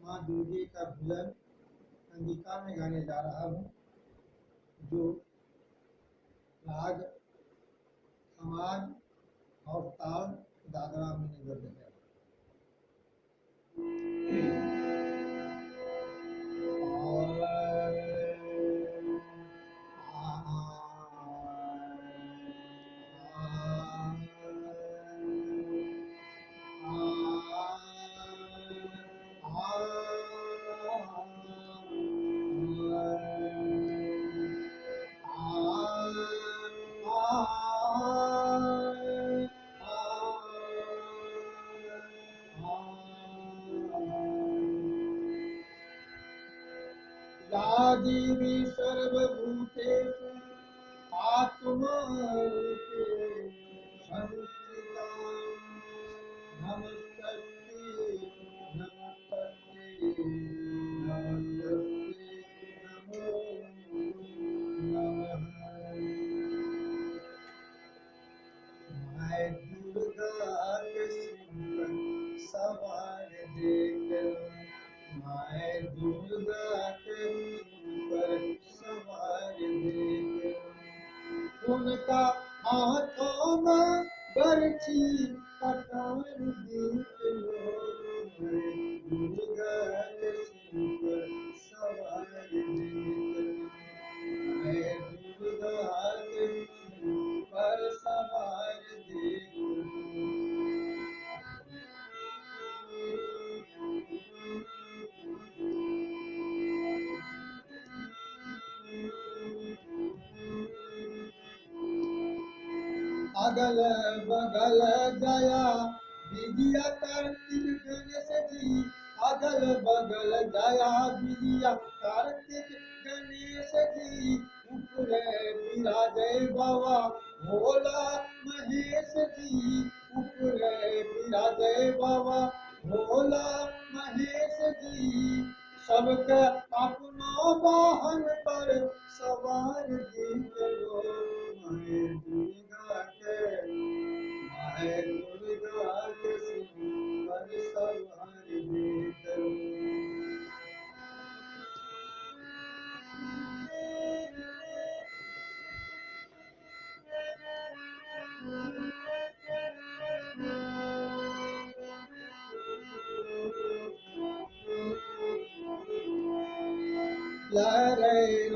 माँ दुर्गे का भजन अंगिका में गाने जा रहा हूँ, जो राग खमाज और ताल दादरा में निबद्ध है। या देवी सर्वभूतेषु आत्मारूपे संस्थिता नमस्तस्यै नमस्तस्यै नमस्तस्यै नमो नमः। मैं दुर्गा के सिंह पर सवार देखकर, मैं दुर्गा के सिंह पर सवार देखकर, उनका हाथों में बरछी कटार देख लो। मैं दुर्गा के सिंह पर सवार देखकर, मैं दुर्गा के सिंह पर सवार अगल बगल गया विजया कार्तिक गणेश जी, अगल बगल गया विजया कार्तिक गणेश जी, ऊपरे विराजे बाबा भोला महेश जी, ऊपरे विराजे बाबा भोला महेश जी, सबके अपना वाहन पर सवार देख लो। मैं दुर्गा के सिंह पर सवार देख लो। लहरे